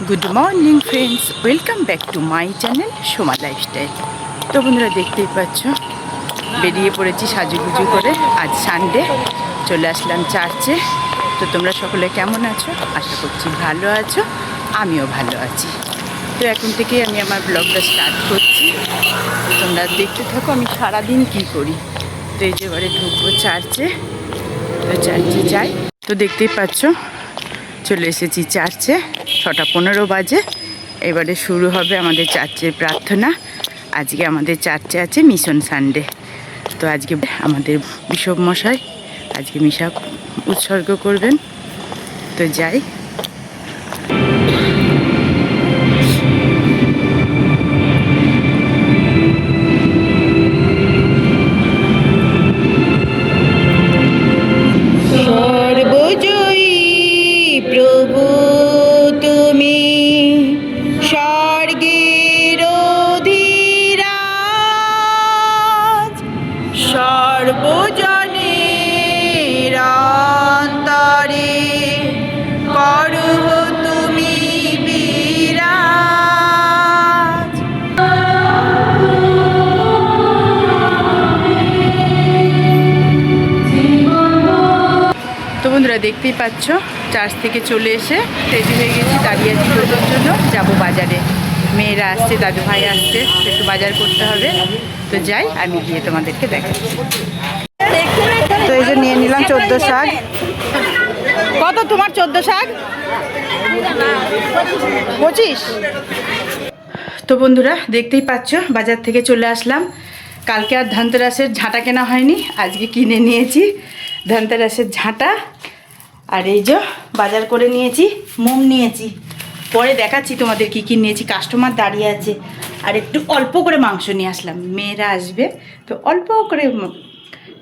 Good morning friends, welcome back to my channel Soma lifestyle. তো বন্ধুরা দেখতেই পাচ্ছ বেরিয়ে পড়েছি সাজুগুজু করে। আজ সানডে, চলে আসলাম চার্চে। তো তোমরা সকলে কেমন আছো? আশা করছি ভালো আছো, আমিও ভালো আছি। তো এখন থেকে আমি আমার ব্লগটা স্টার্ট করছি, তোমরা দেখতে থাকো আমি সারাদিন কী করি। তো এই যে এবারে ঢুকবো চার্চে, তো চার্চে যাই। তো দেখতেই পাচ্ছ চলে এসেছি চার্চে, 6:15 বাজে। এবারে শুরু হবে আমাদের চার্চের প্রার্থনা। আজকে আমাদের চার্চে আছে মিশন সানডে। তো আজকে আমাদের বিশপ মশাই আজকে মিশা উৎসর্গ করবেন। তো যাই। সর্বজয়ী প্রভু তুমি, স্বর্গের অধিরাজ, সর্বজনের অন্তরে করো তুমি বিরাজ। তো বন্ধুরা দেখতেই পাচ্ছ চার্চ থেকে চলে এসে রেডি হয়ে গেছি, দাঁড়িয়ে আছি টোটোর জন্য, যাবো বাজারে। মেয়েরা আসছে, দাদু ভাই আসছে, একটু বাজার করতে হবে। তো যাই, আমি গিয়ে তোমাদেরকে দেখাচ্ছি। তো এই যে নিয়ে নিলাম 14 শাক। কত তোমার 14 শাক? 25। তো বন্ধুরা দেখতেই পাচ্ছ বাজার থেকে চলে আসলাম। কালকে আর ধনতেরাসের ঝাঁটা কেনা হয়নি, আজকে কিনে নিয়েছি ধনতেরাসের ঝাঁটা। আর এই যে বাজার করে নিয়েছি, মোম নিয়েছি, পরে দেখাচ্ছি তোমাদের কি কি নিয়েছি। কাস্টমার দাঁড়িয়ে আছে। আর একটু অল্প করে মাংস নিয়ে আসলাম, মেয়েরা আসবে তো অল্প করে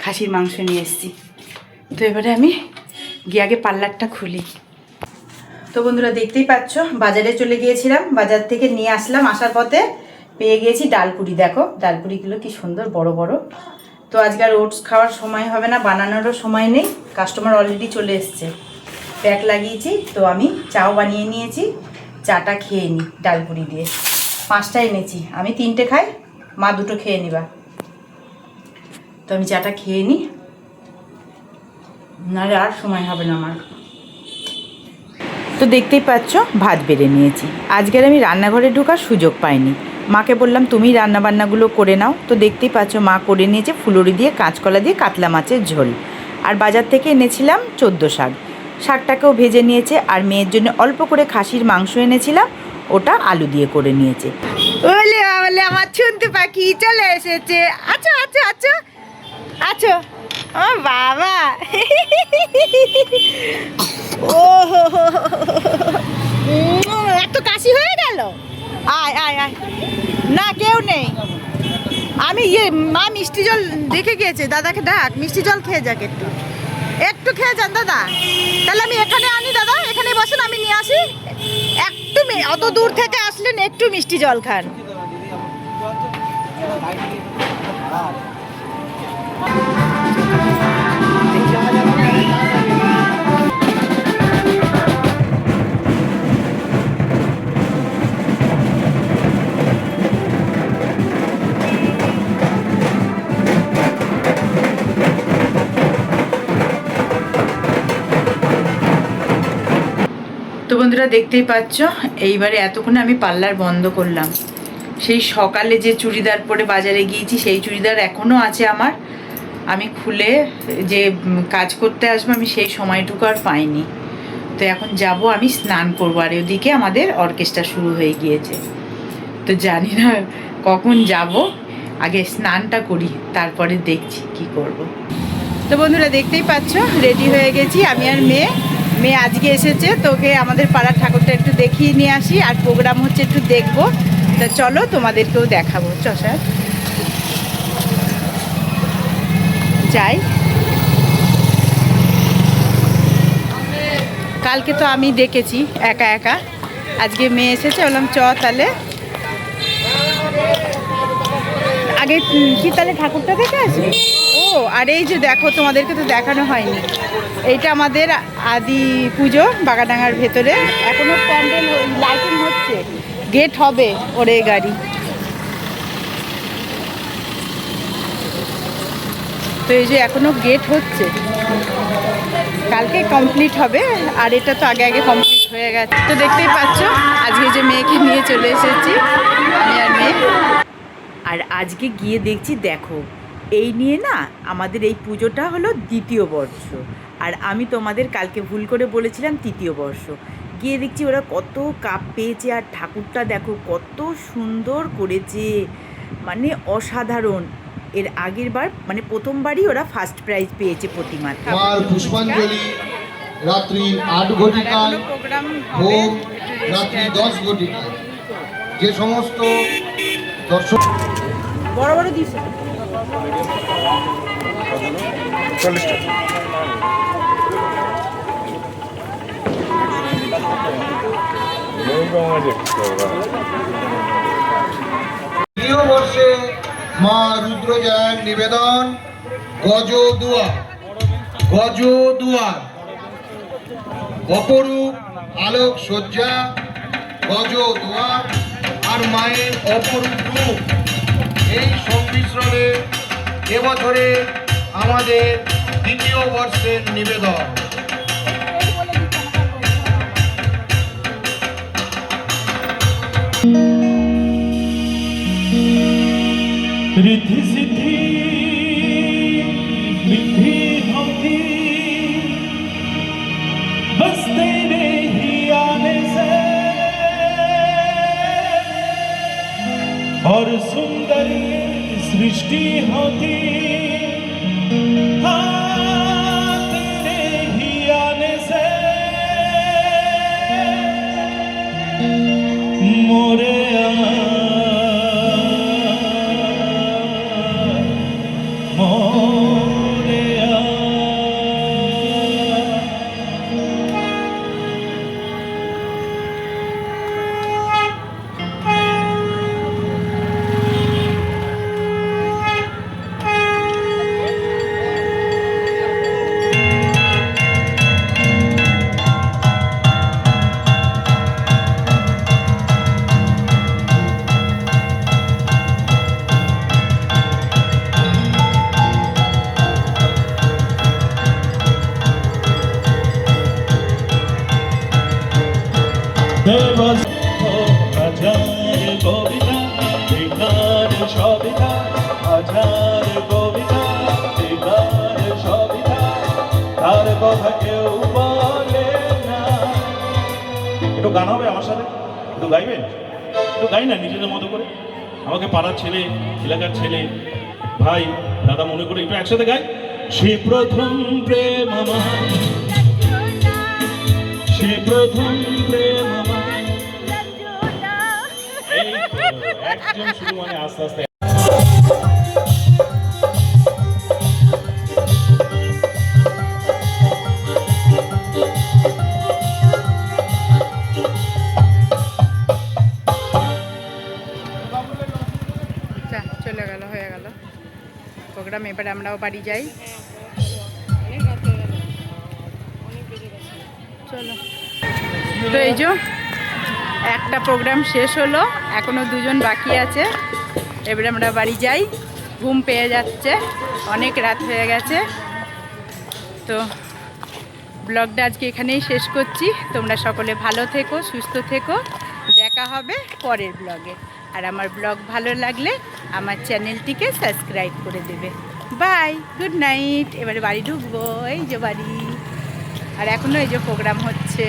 খাসির মাংস নিয়ে এসেছি। তো এবারে আমি গিয়ে আগে পার্লারটা খুলি। তো বন্ধুরা দেখতেই পাচ্ছ বাজারে চলে গিয়েছিলাম, বাজার থেকে নিয়ে আসলাম। আসার পথে পেয়ে গিয়েছি ডালপুরি। দেখো ডালপুরিগুলো কি সুন্দর বড় বড়। তো আজকে আর ওটস খাওয়ার সময় হবে না, বানানোরও সময় নেই, কাস্টমার অলরেডি চলে এসছে। প্যাক লাগিয়েছি, তো আমি চাও বানিয়ে নিয়েছি, চাটা খেয়ে নিই ডালপুরি দিয়ে। 5টা এনেছি, আমি 3টে খাই, মা 2টো খেয়ে নিবা। তো আমি চাটা খেয়ে নিই, নাহলে আর সময় হবে না আমার। তো দেখতেই পাচ্ছ ভাত বেড়ে নিয়েছি। আজকের আমি রান্নাঘরে ঢোকার সুযোগ পাইনি, মাকে বললাম তুমি রান্নাবান্নাগুলো করে নাও। তো দেখতেই পাচ্ছ মা করে নিয়েছে ফুলুরি দিয়ে, কাঁচকলা দিয়ে কাতলা মাছের ঝোল। আর বাজার থেকে এনেছিলাম 14 শাক, শাকটাকেও ভেজে নিয়েছে। আর মেয়ের জন্য অল্প করে খাসির মাংস এনেছিলাম, ওটা আলু দিয়ে করে নিয়েছে। বলে বলে আমার শুনতে পাখি চলে এসেছে। আচ্ছা আচ্ছা আচ্ছা আচ্ছা, ও বাবা, ও এত কাশি হয়ে গেল। আয় আয় আয়, না কেউ নেই। আমি মা মিষ্টি জল রেখে গিয়েছে, দাদাকে ডাক, মিষ্টি জল খেয়ে যাক, একটু একটু খেয়ে যান দাদা। তাহলে আমি এখানে আনি, দাদা এখানে বসেন, আমি নিয়ে আসি। একটু অত দূর থেকে আসলেন, একটু মিষ্টি জল খান। তো বন্ধুরা দেখতেই পাচ্ছ এইবারে এতক্ষণে আমি পার্লার বন্ধ করলাম। সেই সকালে যে চুড়িদার পরে বাজারে গিয়েছি, সেই চুড়িদার এখনও আছে আমার। আমি খুলে যে কাজ করতে আসবো, আমি সেই সময়টুকু আর পাইনি। তো এখন যাব, আমি স্নান করবো। আর ওদিকে আমাদের অর্কেস্ট্রা শুরু হয়ে গিয়েছে, তো জানি না কখন যাব। আগে স্নানটা করি, তারপরে দেখছি কি করব। তো বন্ধুরা দেখতেই পাচ্ছ রেডি হয়ে গেছি আমি আর মেয়ে। মেয়ে আজকে এসেছে, তোকে আমাদের পাড়ার ঠাকুরটা একটু দেখিয়ে নিয়ে আসি, আর প্রোগ্রাম হচ্ছে একটু দেখবো। তা চলো তোমাদেরকেও দেখাবো, চষা যাই। কালকে তো আমি দেখেছি একা একা, আজকে মেয়ে এসেছে, বললাম চ তাহলে আগে কি তাহলে ঠাকুরটা দেখে আসি। ও আর এই যে দেখো, তোমাদেরকে তো দেখানো হয়নি, এইটা আমাদের আদি পুজো বাগাডাঙ্গার ভেতরে। এখনো প্যান্ডেল লাইটিং হচ্ছে, গেট হবে ওরে গাড়ি। তো এই যে এখনো গেট হচ্ছে, কালকে কমপ্লিট হবে, আর এটা তো আগে আগে কমপ্লিট হয়ে গেছে। তো দেখতেই পাচ্ছ আজকে যে মেয়েকে নিয়ে চলে এসেছি, আমি আর মেয়ে। আর আজকে গিয়ে দেখছি, দেখো এই নিয়ে না আমাদের এই পুজোটা হলো দ্বিতীয় বর্ষ, আর আমি তোমাদের কালকে ভুল করে বলেছিলাম তৃতীয় বর্ষ। গিয়ে দেখছি ওরা কত কাপ পেয়েছে, আর ঠাকুরটা দেখো কত সুন্দর করেছে, মানে অসাধারণ। এর আগের বার মানে প্রথমবারই ওরা ফার্স্ট প্রাইজ পেয়েছে প্রতিমাতে। পুষ্পাঞ্জলি রাত্রি 8 ঘটিকায়, ভোগ রাত্রি 10 ঘটিকায়। যে সমস্ত দর্শক বড় বড় দিছে প্রিয় বর্ষে মা রুদ্রজয়ের নিবেদন গজ দুয়ার, গজ দুয়ার, অপরূপ আলোক সজ্জা, গজ দুয়ার আর মায়ের অপরূপ রূপ, এই সংমিশ্রণে এবছরে আমাদের দ্বিতীয় বর্ষের নিবেদন। रिद्धि सिद्धि रिद्धि होती बस तेरे ही आने से, और सुंदर सृष्टि होती हाँ तेरे ही आने से। मोरे একটু গান হবে আমার সাথে, একটু গাইবেন? একটু গাই না নিজেদের মতো করে, আমাকে পাড়ার ছেলে, এলাকার ছেলে, ভাই, দাদা মনে করে একটু একসাথে গাই। সে প্রথম প্রেম আমার, সে প্রথম প্রেম আমার। এই তো একজন শুধু মানে আস্তে আস্তে চলে গেল, হয়ে গেল প্রোগ্রাম। এবারে আমরাও বাড়ি যাই, চলো। তো এই যে একটা প্রোগ্রাম শেষ হলো, এখনো দুজন বাকি আছে। এবারে আমরা বাড়ি যাই, ঘুম পেয়ে যাচ্ছে, অনেক রাত হয়ে গেছে। তো ব্লগটা আজকে এখানেই শেষ করছি। তোমরা সকলে ভালো থেকো, সুস্থ থেকো, দেখা হবে পরের ব্লগে। আর আমার ব্লগ ভালো লাগলে আমার চ্যানেলটিকে সাবস্ক্রাইব করে দেবে। Bye, good night. এবারে বাড়ি ঢুকবো, এই যে বাড়ি। আর এখনও এই যে প্রোগ্রাম হচ্ছে।